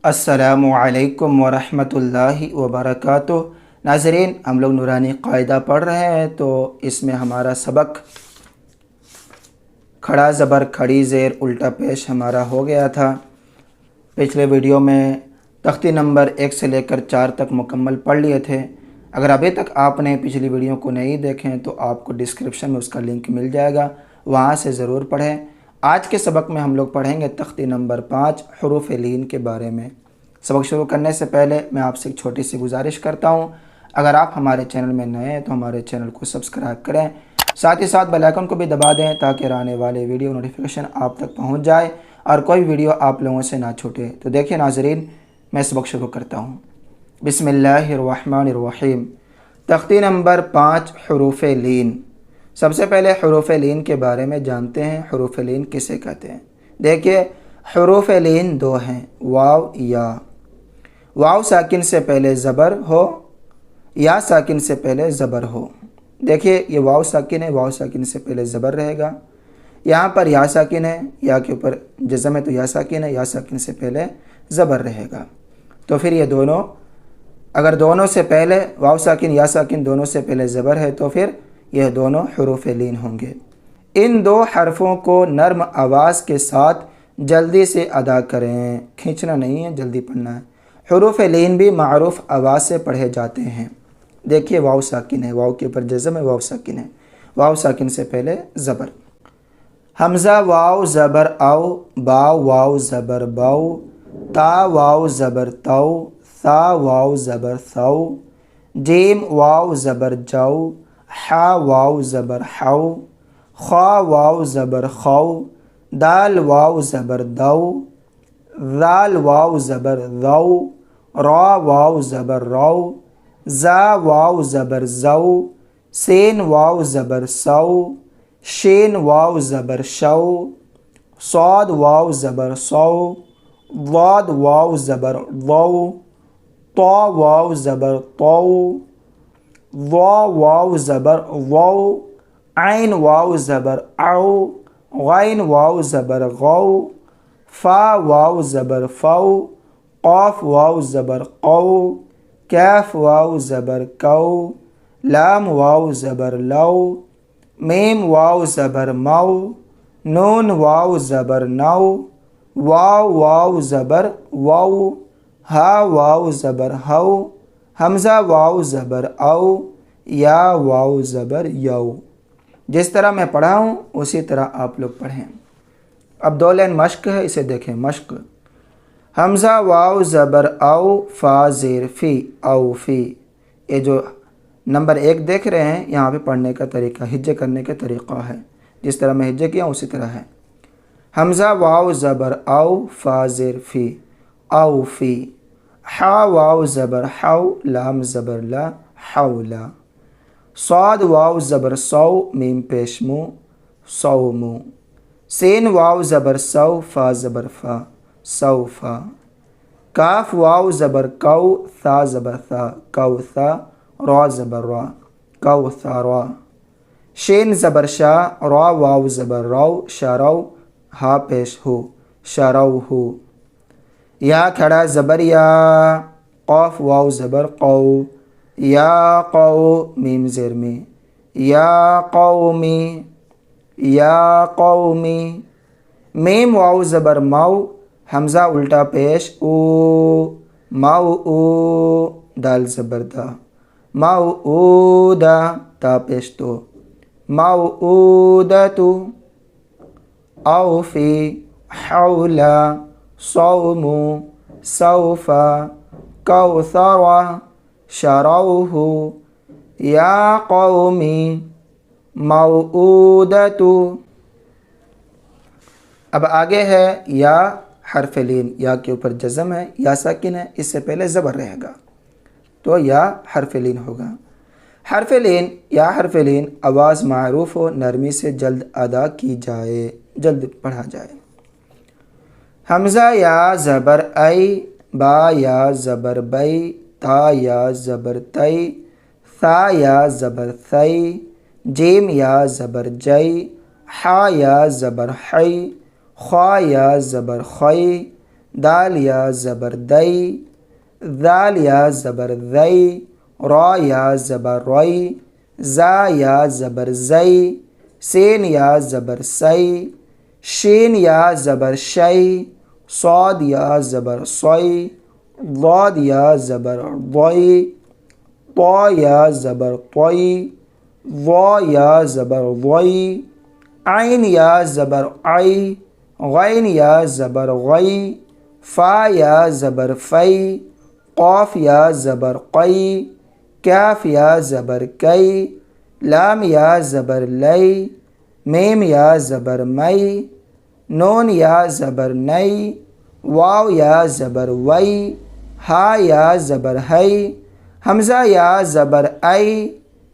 السلام علیکم ورحمۃ اللہ وبرکاتہ۔ ناظرین، ہم لوگ نورانی قاعدہ پڑھ رہے ہیں، تو اس میں ہمارا سبق کھڑا زبر کھڑی زیر الٹا پیش ہمارا ہو گیا تھا۔ پچھلے ویڈیو میں تختی نمبر 1 سے لے کر 4 تک مکمل پڑھ لیے تھے۔ اگر ابھی تک آپ نے پچھلی ویڈیو کو نہیں دیکھیں تو آپ کو ڈسکرپشن میں اس کا لنک مل جائے گا، وہاں سے ضرور پڑھیں۔ آج کے سبق میں ہم لوگ پڑھیں گے تختی نمبر 5 حروف لین کے بارے میں۔ سبق شروع کرنے سے پہلے میں آپ سے ایک چھوٹی سی گزارش کرتا ہوں، اگر آپ ہمارے چینل میں نئے ہیں تو ہمارے چینل کو سبسکرائب کریں، ساتھ ہی ساتھ بیل آئیکن کو بھی دبا دیں تاکہ آنے والے ویڈیو نوٹیفیکیشن آپ تک پہنچ جائے اور کوئی ویڈیو آپ لوگوں سے نہ چھوٹے۔ تو دیکھیں ناظرین، میں سبق شروع کرتا ہوں۔ بسم اللہ الرحمن الرحیم۔ تختی نمبر 5 حروف لین۔ سب سے پہلے حروف لین کے بارے میں جانتے ہیں۔ حروف لین کسے کہتے ہیں؟ دیکھیے، حروف لین 2 ہیں، واو یا۔ واو ساکن سے پہلے زبر ہو یا ساکن سے پہلے زبر ہو۔ دیکھیے، یہ واو ساکن ہے، واو ساکن سے پہلے زبر رہے گا۔ یہاں پر یا ساکن ہے، یا کے اوپر جزم ہے تو یا ساکن ہے، یا ساکن سے پہلے زبر رہے گا۔ تو پھر یہ دونوں، اگر دونوں سے پہلے واو ساکن یا ساکن دونوں سے پہلے زبر ہے تو پھر یہ دونوں حروف لین ہوں گے۔ ان 2 حرفوں کو نرم آواز کے ساتھ جلدی سے ادا کریں، کھینچنا نہیں ہے، جلدی پڑھنا ہے۔ حروف لین بھی معروف آواز سے پڑھے جاتے ہیں۔ دیکھیے، واو ساکن ہے، واو کے اوپر جزم ہے، واو ساکن ہے، واو ساکن سے پہلے زبر۔ حمزہ واو زبر او، با واو زبر باؤ، تا واو زبر تو، ثا واو زبر ثو، جیم واو زبر جو، حا واو زبر حو، خا واو زبر خو، دال واو زبر دو، ذال واو زبر ذو، را واو زبر رو، زا واو زبر زو، سین واو زبر سو، شین واو زبر شو، صاد واو زبر صو، ضاد واو زبر ضو، طا واو زبر طو، ضا واو زبر ضو، عین واو زبر او، غین واو زبر غو، فا واو زبر فو، قاف واو زبر قو، کاف واو زبر کو، لام واو زبر لو، میم واو زبر مو، نون واو زبر نو، واو واو زبر وو، ہا واو زبر ہو، حمزہ واو زبر او، یا واو زبر یو۔ جس طرح میں پڑھا ہوں اسی طرح آپ لوگ پڑھیں۔ اب 2 لائن مشق ہے، اسے دیکھیں۔ مشق: حمزہ واو زبر او، فا زیر فی، او فی۔ یہ جو نمبر 1 دیکھ رہے ہیں، یہاں پہ پڑھنے کا طریقہ، ہجے کرنے کا طریقہ ہے، جس طرح میں ہجے کیا اسی طرح ہے۔ حمزہ واو زبر او، فا زیر فی، او فی۔ حا واو زبر حو، لام زبر لا، حولا۔ صاد واو زبر سو، میم پیش مو، صومو۔ سین واو زبر سو، فا زبر فا، سوفا۔ کاف واو زبر کو، ثا زبر ثا، کوثا۔ را زبر را، کوثرا۔ شین زبر شا، را واو زبر رو، شارو، ہا پیش ہو، شاروہو۔ یا کھڑا زبر یا، قاف واو زبر قو، یا قو، میم زیر میں، یا قومی، یا قومی۔ میم واو زبر مو، حمزہ الٹا پیش او، مو او، دال زبر دا، مو او دا، تا پیش تو، مو او دا تو۔ او فی، حولا، صومو، سوفا، کوثرا، شروہ، یا قومی، موعودۃ۔ اب آگے ہے یا حرف لین۔ یا کے اوپر جزم ہے، یا ساکن ہے، اس سے پہلے زبر رہے گا تو یا حرف لین ہوگا۔ حرف لین یا حرف لین آواز معروف ہو، نرمی سے جلد ادا کی جائے، جلد پڑھا جائے۔ حمزہ یا زبر ای، با یا زبر بئی، تا یا زبر تئی، ثا یا زبر ثئی، جیم یا زبر جئی، حا یا زبر حی، خا یا زبر خی، دال یا زبر دئی، ذال یا زبر ذی، را یا زبر روی، زا یا زبر زئی، سین یا زبر سی، شین یا زبر شی، صاد یا زبر صی، ضاد یا زبر ضی، طا یا زبر طی، ظا یا زبر ضی، عین یا زبر عی، غین یا زبر غی، فا یا زبر فی، قاف یا زبر قی، کاف یا زبر کی، لام یا زبر لی، میم یا زبر می، نون یا زبر نئی، واو یا زبر وی، ہا یا زبر ہی، حمزہ یا زبر ای،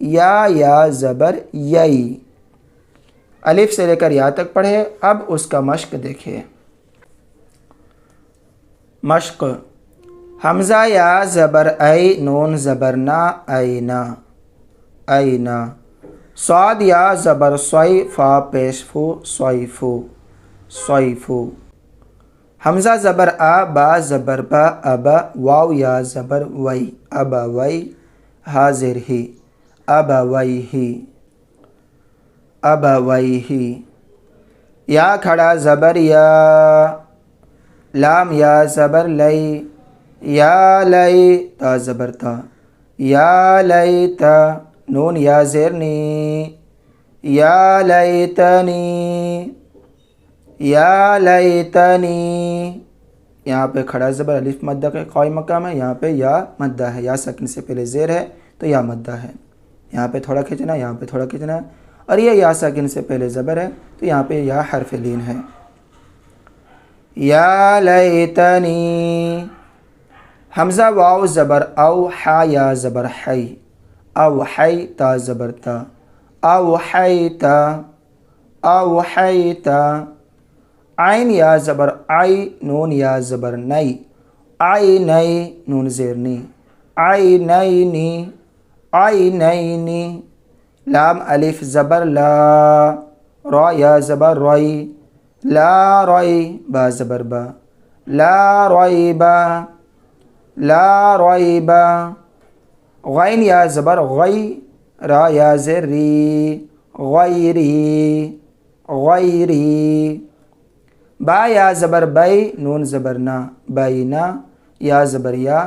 یا زبر یئی۔ الف سے لے کر یا تک پڑھے، اب اس کا مشق دیکھیے۔ مشق: حمزہ یا زبر ای، نون زبر نا، اینا، اینا۔ صاد یا زبر صی، فا پیش فو، صیفو، صیفو۔ حمزہ زبر آ، با زبر با، ابا، واو یا زبر وی، ابا وی، حاضر ہی، ابا وی ہی، ابا وی ہی۔ یا کھڑا زبر یا، لام یا زبر لئی، یا لئی، تا زبر تا، یا لیتا، نون یا زیر نی، یا لیتنی، یا لیتنی۔ یہاں پہ کھڑا زبر الف مدہ کا قائم مقام ہے، یہاں پہ یا مدہ ہے، یا ساکن سے پہلے زیر ہے تو یا مدہ ہے، یہاں پہ تھوڑا کھینچنا، یہاں پہ تھوڑا کھینچنا، اور یہ یا ساکن سے پہلے زبر ہے تو یہاں پہ یا حرف لین ہے۔ یا لیتنی۔ حمزہ واو زبر او، حا یا زبر حی، او حی، تا زبر تا، او حیتا، او حیتا۔ عین یا زبر عی، نون یا زبر نئی، عینی، نون زیر نی، عینینی، عینینی۔ لام الف زبر لا، را یا زبر روی، لا روی، با زبر با، لا رویبا، لا رویبا۔ غین یا زبر غی، را یا زر ری، غیری، غیری۔ با یا زبر بئی، نون زبر نا، بینا، یا زبر یا،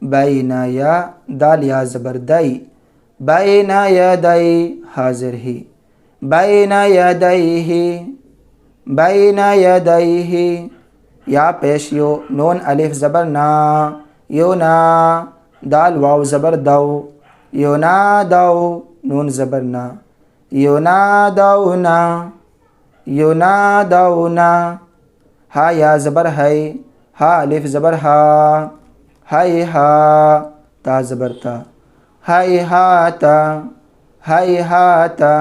بینا یا، دال یا زبر دئی، بینا یدئی، حاضر ہی، بینا یدیہ، بینا یدیہ۔ یا پیش یو، نون الف زبر نا، یونا، دال واو زبر دو، یونا دو، نون زبر نا، یونا دونا، یونا دونا۔ ہا یا زبر ہے، ہا الف زبر ہا، ہی ہا، تا زبر تا، ہی ہاتا، ہی ہاتا۔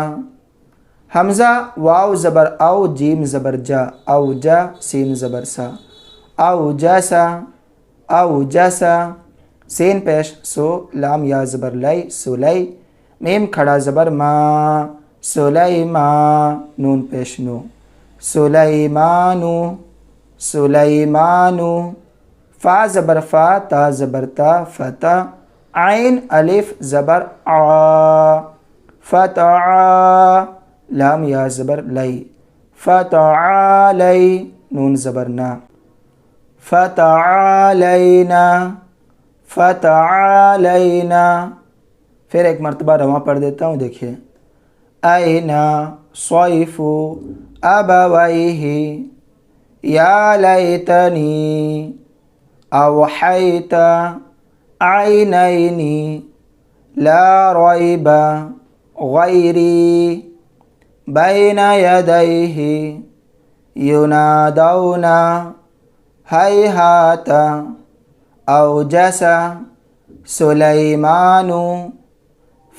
حمزہ واو زبر او، جیم زبر جا، او جا، سین زبر سا، او جاسا، او جاسا۔ سین پیش سو، لام یا زبر لئی، سولی، میم کھڑا زبر ما، سلیما، نون پیش نو، سلیمانو، سلیمانو۔ فا زبر فا، تا زبر تا، فتا، عین الف زبر آ، فتعا، لام یا زبر لئی، فتعالی، نون زبر نا، فتعالینا، فتعالینا۔ پھر ایک مرتبہ رواں پڑھ دیتا ہوں، دیکھیے۔ اینا صیف ابویہ، یا لیتنی اوحیت عینین لا ریب غیری بین یدیہ ینادون ہیہات اوجس سلیمان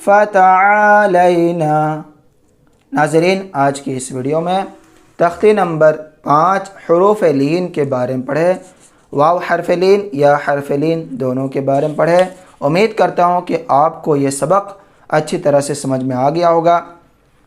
فتعالینا۔ ناظرین، آج کی اس ویڈیو میں تختی نمبر 5 حروف لین کے بارے میں پڑھے، واو حرف لین یا حرف لین دونوں کے بارے میں پڑھے۔ امید کرتا ہوں کہ آپ کو یہ سبق اچھی طرح سے سمجھ میں آ گیا ہوگا۔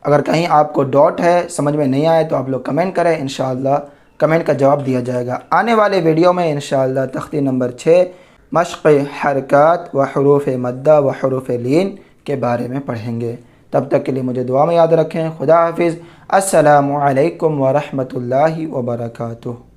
اگر کہیں آپ کو ڈاؤٹ ہے، سمجھ میں نہیں آئے تو آپ لوگ کمنٹ کریں، انشاءاللہ کمنٹ کا جواب دیا جائے گا۔ آنے والے ویڈیو میں انشاءاللہ تختی نمبر 6 مشق حرکات و حروف مدہ و حروف لین کے بارے میں پڑھیں گے۔ تب تک کے لیے مجھے دعا میں یاد رکھیں۔ خدا حافظ۔ السلام علیکم ورحمۃ اللہ وبرکاتہ۔